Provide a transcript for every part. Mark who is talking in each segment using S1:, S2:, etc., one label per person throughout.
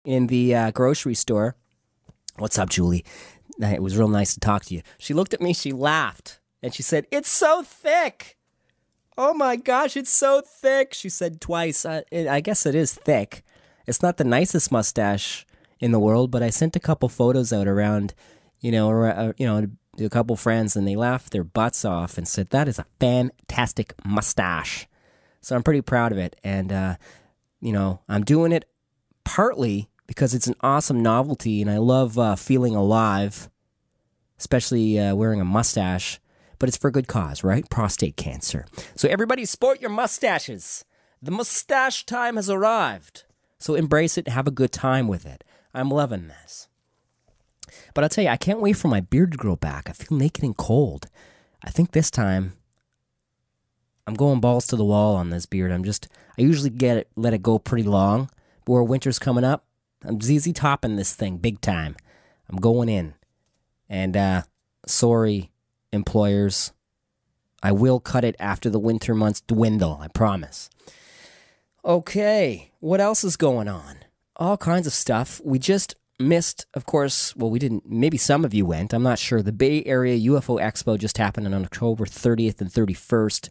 S1: in the grocery store. What's up, Julie? It was real nice to talk to you. She looked at me, she laughed, and she said, "It's so thick. Oh my gosh, it's so thick." She said twice. I guess it is thick. It's not the nicest mustache in the world, but I sent a couple photos out around, to a couple friends, and they laughed their butts off and said, "That is a fantastic mustache." So I'm pretty proud of it. And, I'm doing it partly because it's an awesome novelty, and I love feeling alive, especially wearing a mustache. But it's for a good cause, right? Prostate cancer. So everybody sport your mustaches. The mustache time has arrived. So embrace it and have a good time with it. I'm loving this. But I'll tell you, I can't wait for my beard to grow back. I feel naked and cold. I think this time I'm going balls to the wall on this beard. I usually let it go pretty long. But where winter's coming up, I'm ZZ topping this thing big time. I'm going in. And sorry, employers, I will cut it after the winter months dwindle, I promise. Okay, what else is going on? All kinds of stuff. We just missed, of course, well, we didn't, maybe some of you went, I'm not sure. The Bay Area UFO Expo just happened on October 30th and 31st.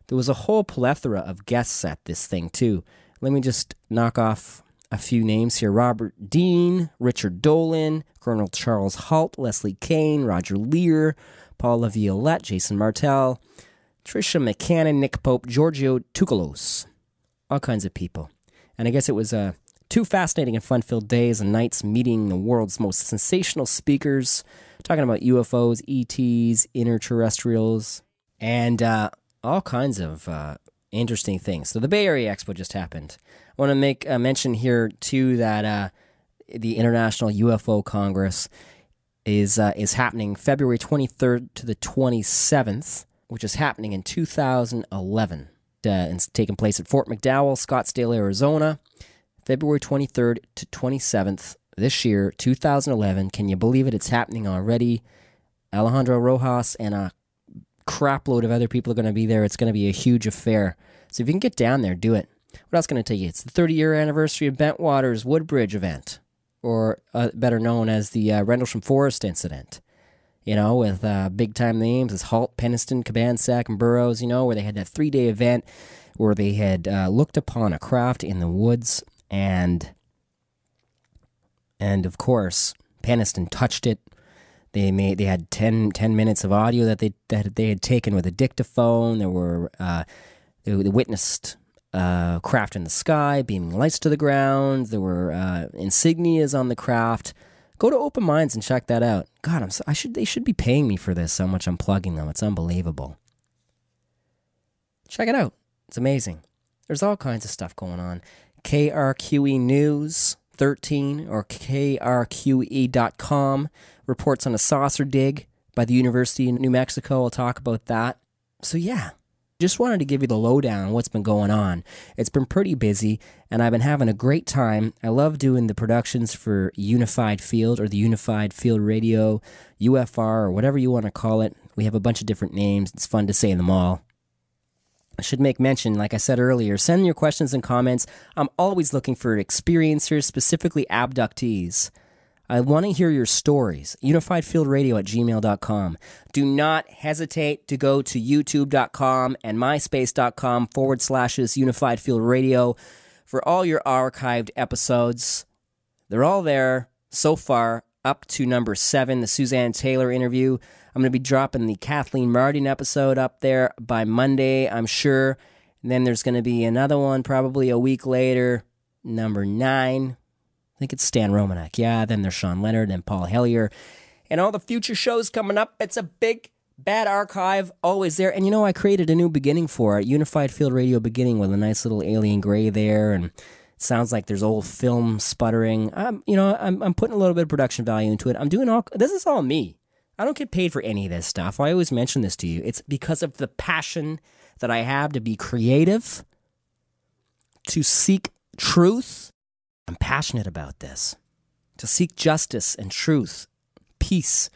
S1: There was a whole plethora of guests at this thing, too. Let me just knock off a few names here. Robert Dean, Richard Dolan, Colonel Charles Halt, Leslie Kane, Roger Lear, Paul Laviolette, Jason Martell, Tricia McCannon, Nick Pope, Giorgio Toukalos. All kinds of people. And I guess it was 2 fascinating and fun-filled days and nights meeting the world's most sensational speakers, talking about UFOs, ETs, interterrestrials, and all kinds of interesting things. So the Bay Area Expo just happened. I want to make a mention here, too, that the International UFO Congress is happening February 23rd to the 27th, which is happening in 2011. It's taking place at Fort McDowell, Scottsdale, Arizona, February 23rd to 27th this year, 2011. Can you believe it? It's happening already. Alejandro Rojas and a crapload of other people are going to be there. It's going to be a huge affair. So if you can get down there, do it. What else can I tell you? It's the 30-year anniversary of Bentwaters Woodbridge event, or better known as the Rendlesham Forest incident. With big-time names as Halt, Peniston, Cabansack, and Burroughs, where they had that 3-day event where they had looked upon a craft in the woods, and of course, Peniston touched it. They had 10 minutes of audio that they had taken with a dictaphone. They witnessed craft in the sky, beaming lights to the ground. There were insignias on the craft. Go to Open Minds and check that out. God, they should be paying me for this, how much I'm plugging them. It's unbelievable. Check it out. It's amazing. There's all kinds of stuff going on. KRQE News 13 or KRQE.com reports on a saucer dig by the University of New Mexico. I'll talk about that. So yeah, just wanted to give you the lowdown on what's been going on. It's been pretty busy, and I've been having a great time. I love doing the productions for Unified Field or the Unified Field Radio, UFR, or whatever you want to call it. We have a bunch of different names. It's fun to say them all. I should make mention, like I said earlier, send your questions and comments. I'm always looking for experiencers, specifically abductees. I want to hear your stories. UnifiedFieldRadio@gmail.com. Do not hesitate to go to YouTube.com and MySpace.com// Unified Field Radio for all your archived episodes. They're all there so far, up to number 7, the Suzanne Taylor interview. I'm going to be dropping the Kathleen Martin episode up there by Monday, I'm sure. And then there's going to be another one probably a week later, number 9. I think it's Stan Romanek. Yeah, then there's Sean Leonard and Paul Hellier. And all the future shows coming up. It's a big, bad archive, always there. And I created a new beginning for it, Unified Field Radio beginning with a nice little alien gray there. And it sounds like there's old film sputtering. I'm putting a little bit of production value into it. This is all me. I don't get paid for any of this stuff. I always mention this to you. It's because of the passion that I have to be creative, to seek truth. I'm passionate about this. To seek justice and truth, peace.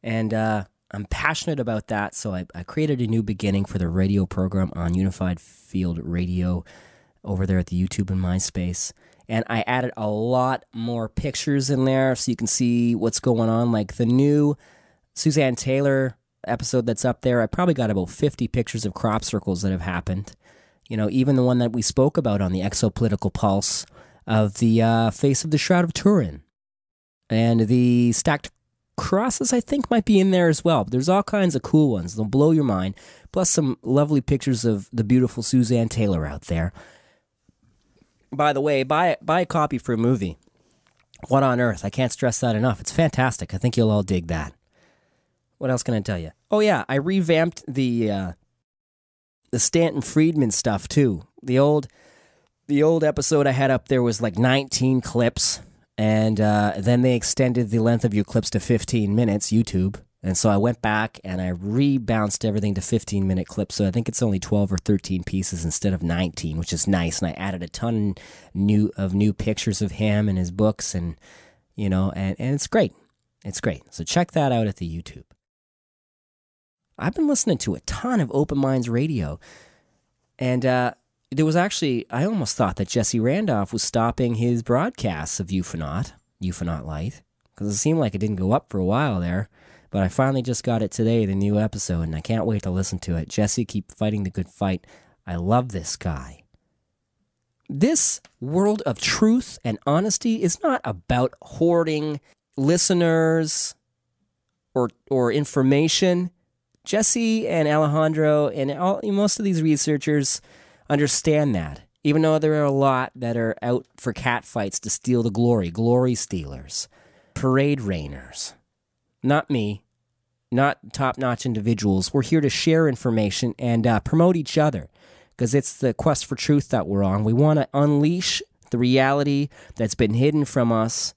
S1: And I'm passionate about that, so I created a new beginning for the radio program on Unified Field Radio over there at the YouTube and MySpace. And I added a lot more pictures in there so you can see what's going on. Like the new Suzanne Taylor episode that's up there, I probably got about 50 pictures of crop circles that have happened. You know, even the one that we spoke about on the Exopolitical Pulse of the face of the Shroud of Turin. And the stacked crosses, I think, might be in there as well. But there's all kinds of cool ones. They'll blow your mind. Plus some lovely pictures of the beautiful Suzanne Taylor out there. By the way, buy a copy for a movie. What on Earth? I can't stress that enough. It's fantastic. I think you'll all dig that. What else can I tell you? Oh yeah, I revamped the Stanton Friedman stuff too. The old episode I had up there was like 19 clips, and then they extended the length of your clips to 15 minutes, YouTube. And so I went back and I rebounced everything to 15-minute clips. So I think it's only 12 or 13 pieces instead of 19, which is nice. And I added a ton of new pictures of him and his books, and you know, and it's great. It's great. So check that out at the YouTube. I've been listening to a ton of Open Minds Radio, and there was actually, I almost thought that Jesse Randolph was stopping his broadcasts of Ufonaut Light, because it seemed like it didn't go up for a while there. But I finally just got it today, the new episode, and I can't wait to listen to it. Jesse, keep fighting the good fight. I love this guy. This world of truth and honesty is not about hoarding listeners or information. Jesse and Alejandro and most of these researchers understand that, even though there are a lot that are out for catfights to steal the glory stealers, parade rainers. Not me, not top-notch individuals. We're here to share information and promote each other, because it's the quest for truth that we're on. We want to unleash the reality that's been hidden from us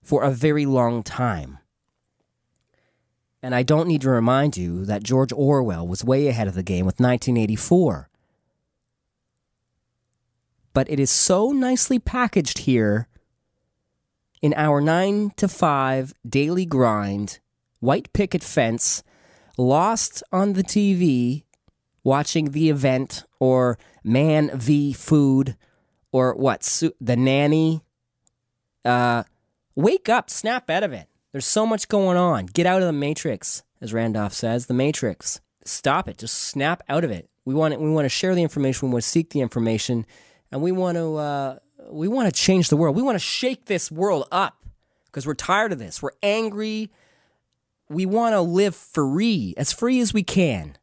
S1: for a very long time. And I don't need to remind you that George Orwell was way ahead of the game with 1984. But it is so nicely packaged here in our 9-to-5 daily grind, white picket fence, lost on the TV, watching The Event, or Man v. Food, or what, The Nanny. Wake up, snap out of it. There's so much going on. Get out of the Matrix, as Randolph says, the Matrix. Stop it. Just snap out of it. We want to share the information. We want to seek the information, and we want to change the world. We want to shake this world up because we're tired of this. We're angry. We want to live free as we can.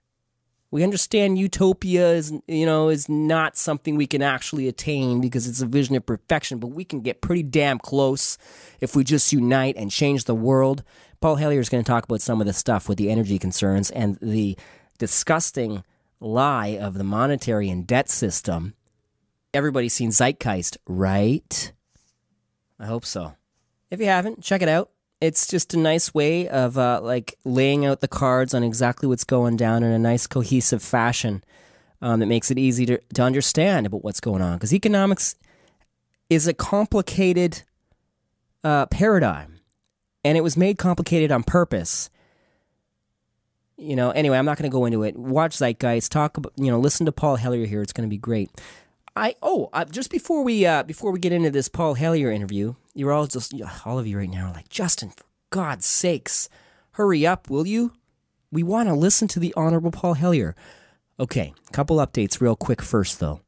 S1: We understand utopia is not something we can actually attain because it's a vision of perfection, but we can get pretty damn close if we just unite and change the world. Paul Hellyer is going to talk about some of this stuff with the energy concerns and the disgusting lie of the monetary and debt system. Everybody's seen Zeitgeist, right? I hope so. If you haven't, check it out. It's just a nice way of laying out the cards on exactly what's going down in a nice cohesive fashion that makes it easy to understand about what's going on. Because economics is a complicated paradigm, and it was made complicated on purpose. Anyway, I'm not going to go into it. Watch Zeitgeist. Listen to Paul Hellyer here. It's going to be great. Just before we get into this Paul Hellyer interview, you're all of you right now are like, Justin, for God's sakes, hurry up, will you? We want to listen to the Honorable Paul Hellyer. Okay, couple updates real quick first, though.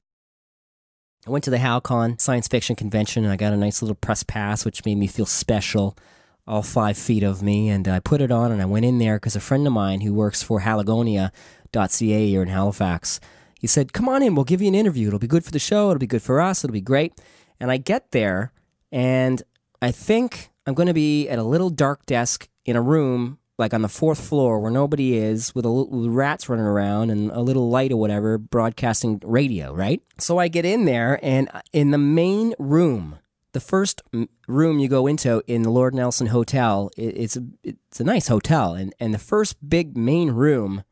S1: I went to the HalCon Science Fiction Convention, and I got a nice little press pass, which made me feel special, all 5 feet of me, and I put it on, and I went in there because a friend of mine who works for Halagonia.ca here in Halifax, he said, come on in, we'll give you an interview. It'll be good for the show. It'll be good for us. It'll be great. And I get there, and I think I'm going to be at a little dark desk in a room, like on the 4th floor where nobody is, with rats running around and a little light or whatever, broadcasting radio, right? So I get in there, and in the main room, the first room you go into in the Lord Nelson Hotel, it's a nice hotel. And the first big main room,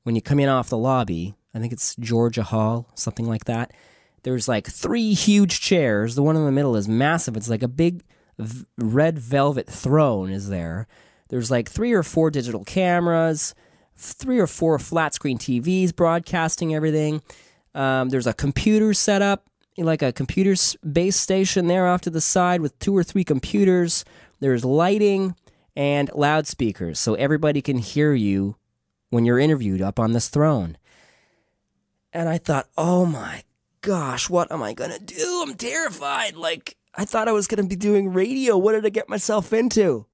S1: when you come in off the lobby, I think it's Georgia Hall, something like that. There's like 3 huge chairs. The one in the middle is massive. It's like a big red velvet throne is there. There's like 3 or 4 digital cameras, 3 or 4 flat screen TVs broadcasting everything. There's a computer set up like a computer-based station there off to the side with 2 or 3 computers. There's lighting and loudspeakers, so everybody can hear you when you're interviewed up on this throne. And I thought, oh my gosh, what am I going to do? I'm terrified. Like, I thought I was going to be doing radio. What did I get myself into?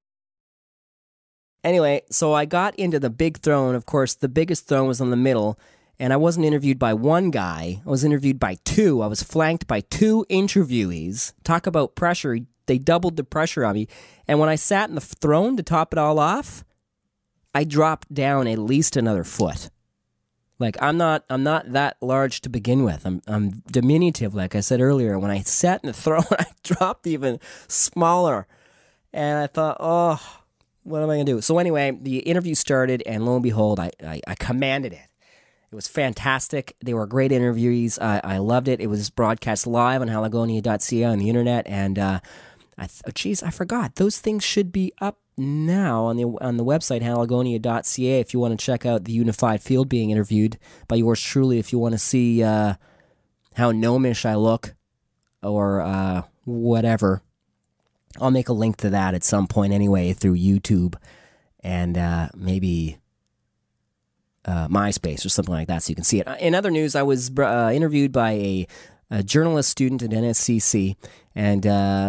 S1: Anyway, so I got into the big throne. Of course, the biggest throne was in the middle, and I wasn't interviewed by one guy. I was interviewed by 2. I was flanked by 2 interviewees. Talk about pressure. They doubled the pressure on me. And when I sat in the throne to top it all off, I dropped down at least another foot. Like, I'm not that large to begin with. I'm diminutive, like I said earlier. When I sat in the throne, I dropped even smaller. And I thought, oh, what am I going to do? So anyway, the interview started, and lo and behold, I commanded it. It was fantastic. They were great interviewees. I loved it. It was broadcast live on halagonia.ca on the internet, and I forgot. Those things should be up now on the website, halagonia.ca, if you want to check out the unified field being interviewed by yours truly, if you want to see how gnomish I look, or whatever. I'll make a link to that at some point anyway through YouTube and maybe MySpace or something like that so you can see it. In other news, I was interviewed by a journalist student at NSCC, and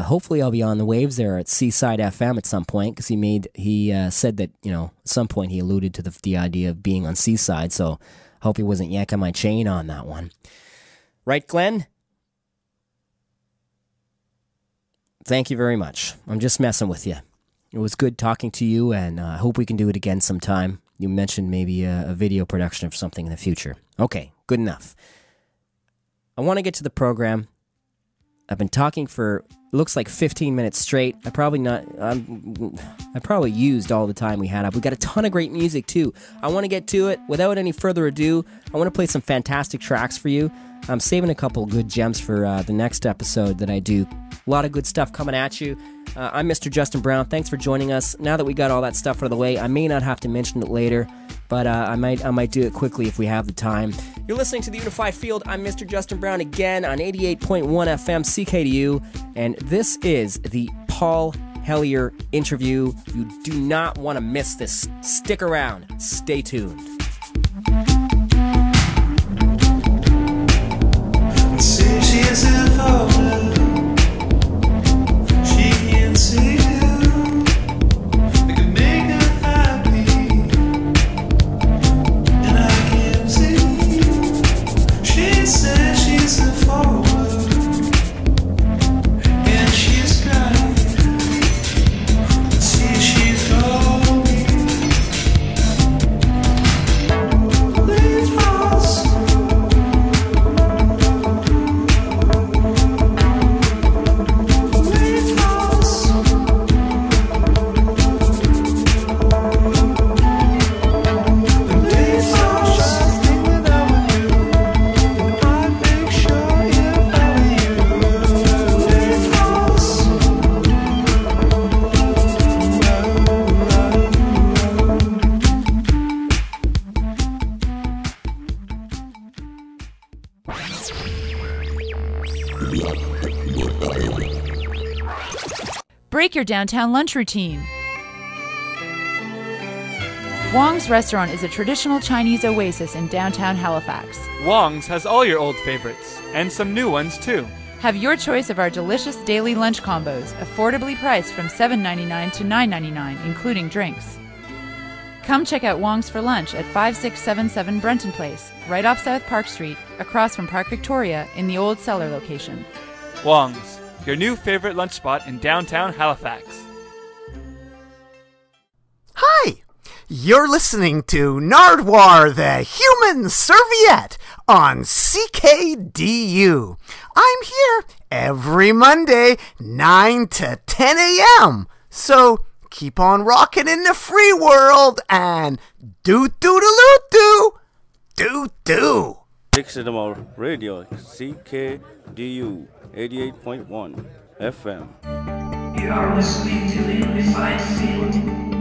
S1: hopefully I'll be on the waves there at Seaside FM at some point, because he said that, at some point he alluded to the idea of being on Seaside, so hope he wasn't yanking my chain on that one. Right, Glenn? Thank you very much. I'm just messing with you. It was good talking to you, and I hope we can do it again sometime. You mentioned maybe a video production of something in the future. Okay, good enough. I want to get to the program. I've been talking for, looks like 15 minutes straight. I probably used all the time we had up. We got a ton of great music, too. I want to get to it. Without any further ado, I want to play some fantastic tracks for you. I'm saving a couple good gems for the next episode that I do. A lot of good stuff coming at you. I'm Mr. Justin Brown. Thanks for joining us. Now that we got all that stuff out of the way, I may not have to mention it later, but I might do it quickly if we have the time. You're listening to the Unified Field. I'm Mr. Justin Brown again on 88.1 FM CKDU, and this is the Paul Hellyer interview. You do not want to miss this. Stick around. Stay tuned.
S2: She's involved. She can't see you. I can make her happy, and I can't see. She says she's a forward, and she's crying. See, she's told me, leave us.
S3: Break your downtown lunch routine. Wong's Restaurant is a traditional Chinese oasis in downtown Halifax.
S4: Wong's has all your old favorites, and some new ones too.
S3: Have your choice of our delicious daily lunch combos, affordably priced from $7.99 to $9.99, including drinks. Come check out Wong's for lunch at 5677 Brenton Place, right off South Park Street, across from Park Victoria in the Old Cellar location.
S4: Wong's, your new favorite lunch spot in downtown Halifax.
S5: Hi! You're listening to Nardwuar the Human Serviette on CKDU. I'm here every Monday, 9 to 10 a.m. So keep on rocking in the free world and do-do-do-do-do! Do-do!
S6: Dixie Radio, CKDU 88.1 FM.
S2: You are listening to the Unified Field.